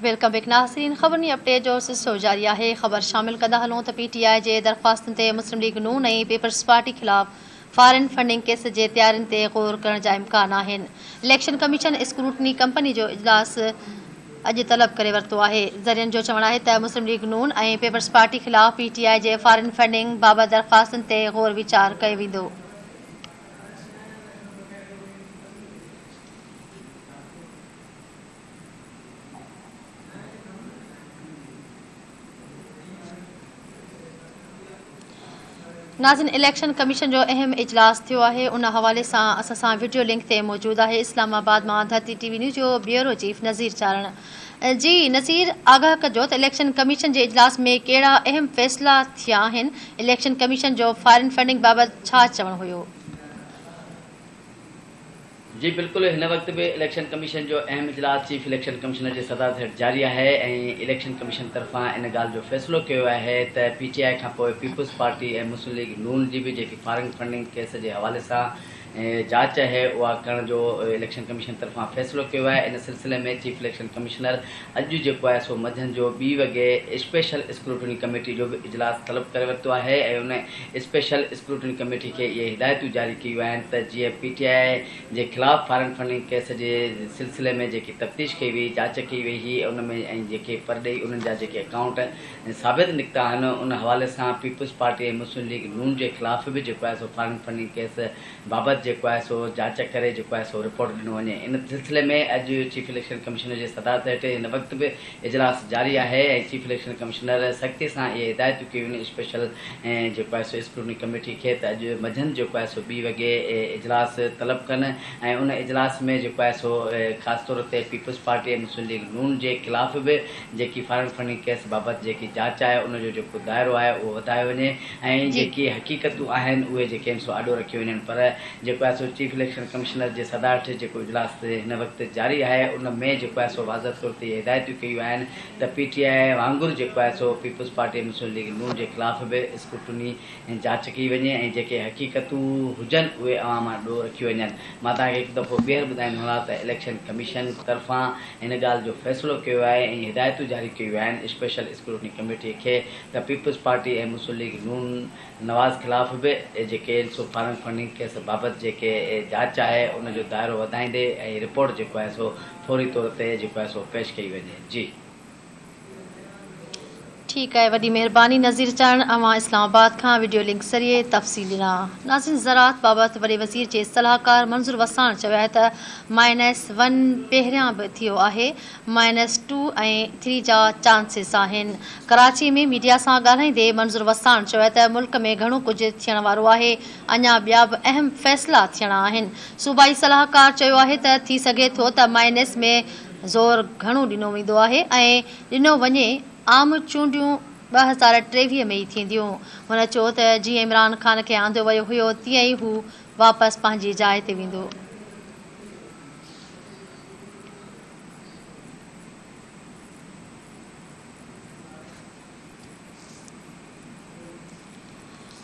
Welcome back नाज़रीन। ख़बरनी update जो सिलसिलो जारी है। ख़बर शामिल कंदा हलूं त PTI जे दरख़्वास्तुनि ते मुस्लिम लीग नून ऐं पीपल्स पार्टी ख़िलाफ़ फॉरेन फंडिंग केस जे तैयारियुनि ते ग़ौर करण जा इम्कान आहिनि। इलेक्शन कमीशन स्क्रूटनी कंपनी जो इजलास अॼु तलब करे वरितो आहे। ज़रियनि जो चवणु आहे त मुस्लिम लीग नून ऐं पीपल्स पार्टी ख़िलाफ़ PTI जे फॉरेन फंडिंग बाबति दरख़्वास्तुनि ते ग़ौर वीचार कयो वेंदो। नाज़रीन, इलेक्शन कमीशन जो अहम इजलास थियो आहे। उन हवाले सां असां सां वीडियो लिंक ते मौजूद आहे इस्लामाबाद मां धरती TV न्यूज़ जो ब्यूरो चीफ नज़ीर चारण। जी नज़ीर, आगाह कजो त इलेक्शन कमीशन जे इजलास में कहिड़ा अहम फ़ैसिला थिया आहिनि। इलेक्शन कमीशन जो फॉरेन फंडिंग बाबति छा चवणु हुयो? जी बिल्कुल, इन वक्त भी इलेक्शन कमीशन जो अहम इजलास चीफ इलेक्शन कमिश्नर के सदारत हेठ जारी है। इलेक्शन कमीशन तरफा इन गाल जो फैसलो किया है तो PTI का पीपल्स पार्टी और मुस्लिम लीग नून की भी जी फॉरेन फंडिंग केस के हवाले से जांच है वह करण जो इलेक्शन कमीशन तरफा फैसलो किया है। इन सिलसिले में चीफ इलेक्शन कमिश्नर अज जो है सो मंझंदि जो 2 वगे स्पेशल स्क्रूटनी कमेटी जो भी इजलास तलब करे वरितो है। उन स्पेशल स्क्रूटनी कमेटी के ये हिदायतूं जारी की तो जी PTI के खिलाफ़ फॉरेन फंडिंग केस के सिलसिले में जी तफ्तीश की हुई, जांच की हुई ही उनमें जे परडे उन अकाउंट साबित निकता हैं। उन हवाले से पीपल्स पार्टी मुस्लिम लीग नून के खिलाफ़ भी जो है सो फॉरेन फंडिंग केस बाबत जो है सो जांच करे जो है सो रिपोर्ट दिनों वे। इन सिलसिले में अज चीफ इलेक्शन कमिश्नर के सदारत हेठ इन वक्त भी इजलास जारी है। चीफ इलेक्शन कमिश्नर सख्ती से ये हिदायत की स्पेशल जो है सो स्क्रूटनी कमेटी के अज मंझंदि जो है सो 2 वगे इजलास तलब कन। उन इजलास में जो है सो खास तौर पर पीपल्स पार्टी मुस्लिम लीग नून के खिलाफ़ भी जी फॉरेन फंडिंग केस बाबत जी जांच है उन जो दायरो है वो वधायो वे। जी हकीकतूं आहिनि सो आडो रखियो वन। पर जो है सो चीफ इलेक्शन कमिश्नर के सदारत जो इजलास इन वक्त जारी है उनमें जो है सो वाज़ह तौर पर हिदायतूं कयूं तो PTI वांगुर जो है सो पीपल्स पार्टी मुस्लिम लीग नून के खिलाफ़ भी स्क्रूटनी जांच की वे। जी हकीकतूं हुजन उहे अवाम ॾो रखी वन। मां तव्हांखे हिकु दफ़ो ॿीहर ॿुधाईंदो हलां त इलेक्शन कमीशन तरफा इन गाल जो फैसलो किया है। हिदायतूं जारी कयूं स्पेशल स्क्रूटनी कमेटी के तो पीपल्स पार्टी और मुस्लिम लीग नून नवाज़ खिलाफ़ भी जे सो फॉरेन फंडिंग केस बाबत जे जांच है उन जो दायरो वधाईंदे रिपोर्ट जो है सो फौरी तौर पर जो है सो पेश कई वे। जी ठीक है, वडी मेहरबानी नज़ीर चारण। अवां इस्लामाबाद का वीडियो लिंक ज़रिए तफ़सील ॾिना। नाज़रीन, ज़राअत बाबति वॾे वज़ीर जे सलाहकार मंज़ूर वसाण चयो आहे त -1 पहिरियां बि थियो आहे, -2 ऐं 3 जा चांसिस आहिनि। कराची में मीडिया सां ॻाल्हाईंदे मंज़ूर वसाण चयो आहे त मुल्क में घणो कुझु थियण वारो आहे, अञा ॿिया बि अहम फ़ैसिला थियणा आहिनि। सूबाई सलाहकार चयो आहे त थी सघे थो त माइनस में ज़ोर घणो ॾिनो वेंदो आहे ऐं ॾिनो वञे आम चूंडियूं 2023 में ई थींदियूं। हुन चयो त जीअं इमरान ख़ान खे आंदो वियो हुयो तीअं ई हू वापसि पंहिंजी जाइ ते वेंदो।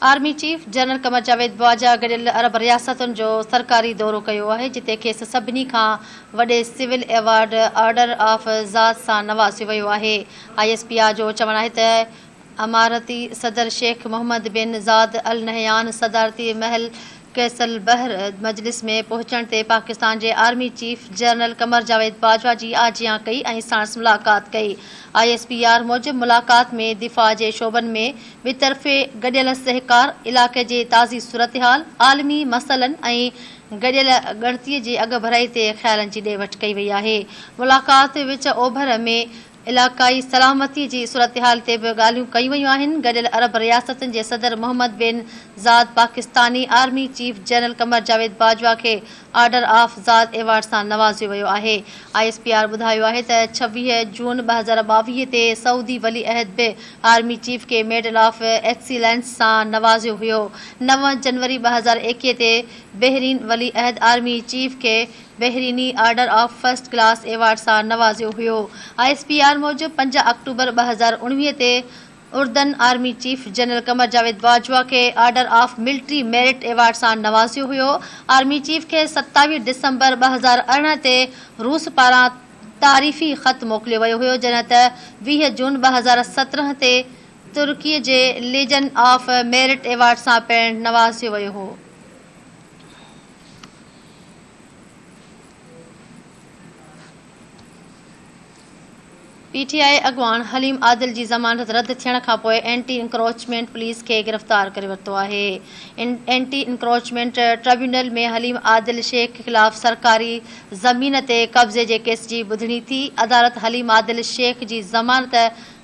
Army chief general Qamar Javed Bajwa गॾियल अरब रियासतुनि जो सरकारी दौरो कयो आहे, जिते खेसि सभिनी खां वॾे सिविल एवार्ड ऑर्डर ऑफ ज़ात सां नवाज़ियो वियो आहे। ISPR जो चवणु आहे त अमारती सदर शेख मोहम्मद बिन ज़ाद अल नहयान सदारती महल कैसल बहर मजलिस में पहुचण ते पाकिस्तान के army chief general Qamar Javed Bajwa की आजियां कई ऐं साणस मुलाक़ात कई। ISPR मूजिब मुलाक़ात में दिफ़ा के शोबन में बितरफ़े गडियल सहकार, इलाक़े के ताज़ी सूरत हाल, आलमी मसलन ऐं गडियल गणती के अग भराई ते ख़्यालन की ॾे वठ कई वई आहे। मुलाक़ात विच ओभर में इलाक़ाई सलामती की सूरत हाल ते भी ॻाल्हियूं कई वयूं आहिनि। गडियल अरब रियासतुनि के सदर मोहम्मद बिन ज़ाद Pakistani army chief general Qamar Javed Bajwa के ऑर्डर ऑफ ज़ात एवार्ड सां नवाज़ियो वियो आहे। ISPR ॿुधायो आहे त 26 जून 2022 ते सऊदी वली अहद भी आर्मी चीफ के मेडल ऑफ एक्सीलेंस सां नवाज़ियो हुयो। 9 जनवरी 2021 ते बहरीन वली अहद आर्मी चीफ के बहरीनी order of first class award सां नवाज़ियो हुयो। ISPR मूजिब 5 अक्टूबर 2019 ते उर्दन army chief general Qamar Javed Bajwa के order of military merit award सां नवाज़ियो हुयो। आर्मी चीफ के 27 दिसंबर 2018 ते रूस पारां तारीफ़ी ख़त मोकिलियो वियो हुयो, जॾहिं त 20 जून 2017 ते तुर्कीअ जे लीजन ऑफ मेरिट एवार्ड सां पिणु नवाज़ियो वियो हो। पीटीआई अॻवान हलीम आदिल जी ज़मानत रद्द थियण खां पोइ एंटी इंक्रोचमेंट पुलिस खे गिरफ़्तार करे वरितो आहे। एंटी इंक्रोचमेंट ट्रिब्यूनल में हलीम आदिल शेख ख़िलाफ़ सरकारी ज़मीन ते कब्ज़े जे केस जी ॿुधणी थी। अदालत हलीम आदिल शेख जी ज़मानत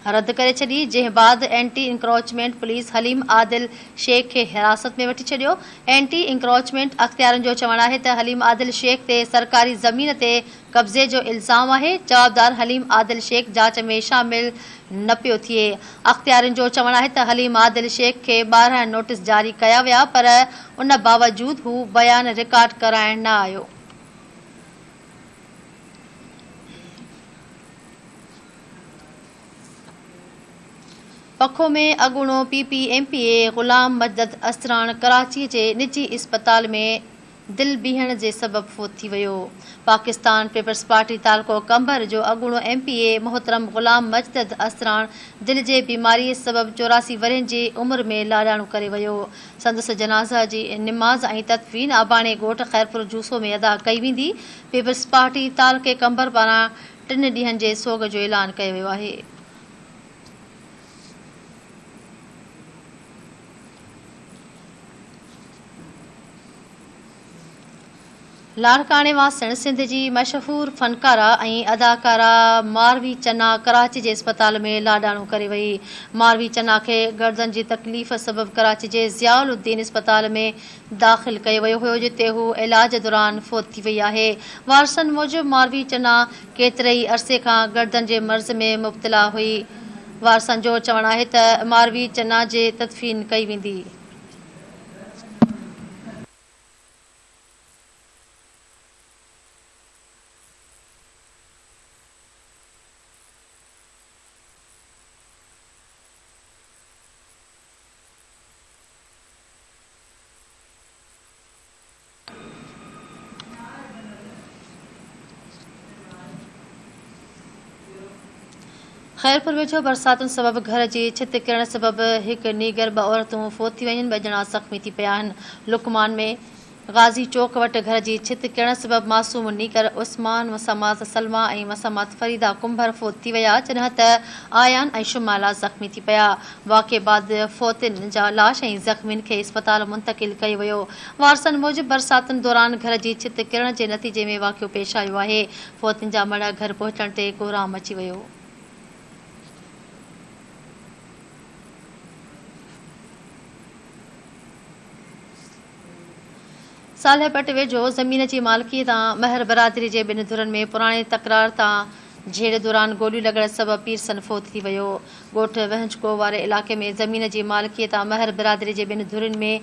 रद्द करे छॾी, जंहिं बाद anti encroachment police Halim Adil Shaikh खे हिरासत में वठी छॾियो। एंटी इंक्रोचमेंट अख़्तियारनि जो चवणु आहे त हलीम आदिल शेख ते सरकारी ज़मीन ते कब्ज़े जो इल्ज़ाम आहे। जवाबदार हलीम आदिल शेख जांच में शामिल न पियो थिए। अख़्तियारनि जो चवणु आहे त हलीम आदिल शेख खे 12 नोटिस जारी कया विया, पर उन बावजूदि हू बयान रिकॉर्ड कराइण न आयो। पखो में अॻूणो PPMPA ग़ुलाम मजद असरान कराची जे निजी इस्पताल में दिलि बीहण जे सबबु फ़ौत थी वियो। पाकिस्तान पीपल्स पार्टी तालको कंबर जो अॻूणो MPA मोहतरम ग़ुलाम मजद असरान दिलि जे बीमारीअ सबबु 84 वरहनि जी उमिरि में लाॾाणो करे वियो। संदसि जनाज़ा जी निमाज़ ऐं तदफ़ीन आबाणे ॻोठ ख़ैरपुर जूसो में अदा कई वेंदी। पीपल्स पार्टी तालके कंबर पारां 3 ॾींहनि जे सोग जो ऐलान कयो वियो आहे। लाड़काणे वासण सिंध जी मशहूर फ़नकारा ऐं अदाकारा मारवी चन्ना कराची जे इस्पताल में लाॾाणो करे वई। मारवी चन्ना खे गर्दन जी तकलीफ़ सबबु कराची जे ज़ियाउद्दीन इस्पताल में दाख़िल कयो वियो हुयो, जिते हू इलाज दौरान फ़ौत थी वई आहे। वारसनि मूजिबि मारवी चन्ना केतिरे ई अरसे खां गर्दन जे मर्ज़ में मुब्तला हुई। वारसनि जो चवणु आहे त मारवी चन्ना जे तदफ़ीन कई वेंदी। ख़ैरपुर वेझो बरसातुनि सबबु घर जी छित किरण सबबु हिकु नीगर 2 औरतूं फ़ौत थी वयूं, 2 ॼणा ज़ख़्मी थी पिया आहिनि। लुकमान में गाज़ी चौक वटि घर जी छित किरण सबबु मासूम नीगर उस्मान मसामात सलमा ऐं मसामात फरीदा कुंभर फ़ौत थी विया, जॾहिं त आयान ऐं शुमाला ज़ख़्मी थी पिया। वाक़े बाद फ़ौतिन जा लाश ऐं ज़ख़्मियुनि खे इस्पताल मुंतक़िल कयो वियो। वारसनि मूजिबि बरसातुनि दौरान घर जी छित किरण जे नतीजे में वाक़ियो पेश आयो आहे। फ़ौतिन जा मड़ घर पहुचण ते कोहराम अची वियो। सालियापट वेझो ज़मीन जी मालिकीअ तां महर बरादरी जे 2 धुरनि में पुराणे तकरार तां झेड़े दौरान गोलियूं लॻण सबबु पीरसन फ़ौत थी वियो। ॻोठ वहंजको वारे इलाइक़े में ज़मीन जी मालिकीअ तां महर बरादरी जे 2 धुरनि में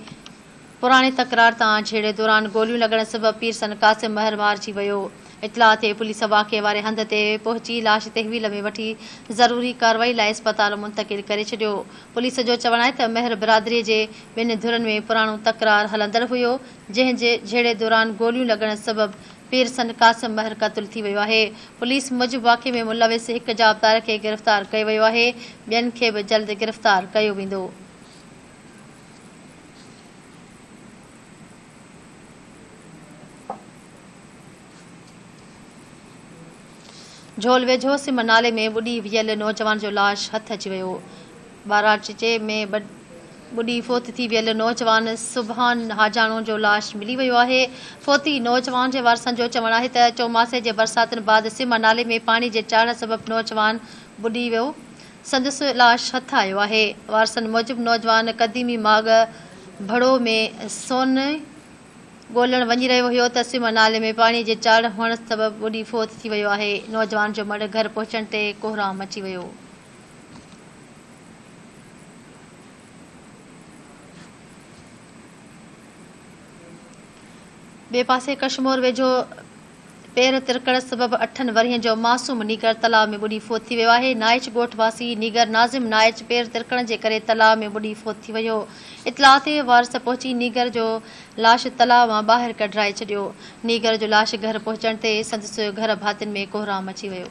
पुराणे तकरार तां झेड़े दौरान गोलियूं लॻण सबबु पीरसन कासिम महर मारिजी वियो। इतलाह ते पुलिस वाक़े वारे हंध ते पहुची लाश तहवील में वठी ज़रूरी कार्रवाई लाइ इस्पताल मुंतक़िल करे छॾियो। पुलिस जो चवणु आहे त महर बरादरीअ जे 2 धुरनि में पुराणो तकरार हलंदड़ हुयो, जंहिं जे झेड़े दौरान गोलियूं लॻण सबबु पीरसन कासिम महर क़त्ल थी वियो आहे। पुलिस मूजिबि वाक़े में मुलविस हिकु जाबदार खे गिरफ़्तार कयो वियो आहे। ॿियनि खे बि जल्द गिरफ़्तार कयो वेंदो। झोल वेझो सिम नाले में ॿुॾी वियल नौजवान जो लाश हथ अची वियो। बाराचे में ॿुॾी फ़ौत थी वियल नौजवान सुभान हाजाणो जो लाश मिली वियो आहे। फ़ौती नौजवान जे वारसनि जो चवणु आहे त चौमासे जे बरसातुनि बाद सिम नाले में पाणी जे चाढ़ण सबबु नौजवान ॿुॾी वियो। संदसि लाश हथ आयो आहे। वारसनि मूजिबि नौजवान क़दीमी माग भड़ो में सोन ॻोल्हण वञी रहियो हुयो त सिम नाले में पाणीअ जे चाढ़ हुअण सबबु ॿुॾी फ़ौत थी वियो आहे। नौजवान जो मड़ घर पहुचण ते कोहराम अची वियो। ॿिए पासे कश्मीर वेझो पेर तिरकड़ सबब 8 वरियनि जो मासूम नीगर तलाउ में बुॾी फोत थी वियो आहे। नाइच ॻोठ वासी नीगर नाज़िम नाइच पेर तिरकण जे करे तलाउ में बुॾी फोत थी वियो। इतलाह ते वारस पहुची नीगर जो लाश तलाउ मां ॿाहिरि कढाए छॾियो। नीगर जो लाश घर पहुचण ते संदसि घर भातियुनि में कोहराम अची वियो।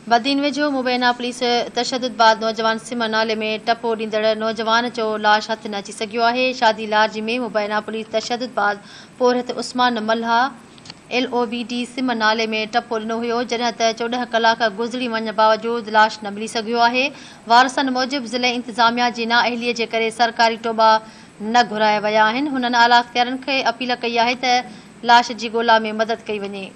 बदीन वेझो मुबैना पुलिस तशद्दुद बाद नौजवान सिम नाले में टपो ॾींदड़ नौजवान जो लाश हथ न अची सघियो आहे। शादी लार्जी में मुबैना पुलिस तशद्दुद बाद पोरहत उस्मान मल्हा LOBD सिम नाले में टपो ॾिनो हुयो, जॾहिं त 14 कलाक गुज़री वञण बावजूद लाश न मिली सघियो आहे। वारसनि मूजिबि ज़िले इंतिज़ामिया जी नाअहलीअ जे करे सरकारी टोबा न घुराया विया आहिनि। हुननि आला अख़्तियारनि खे अपील कई आहे त लाश जी ॻोल्हा में मदद कई वञे।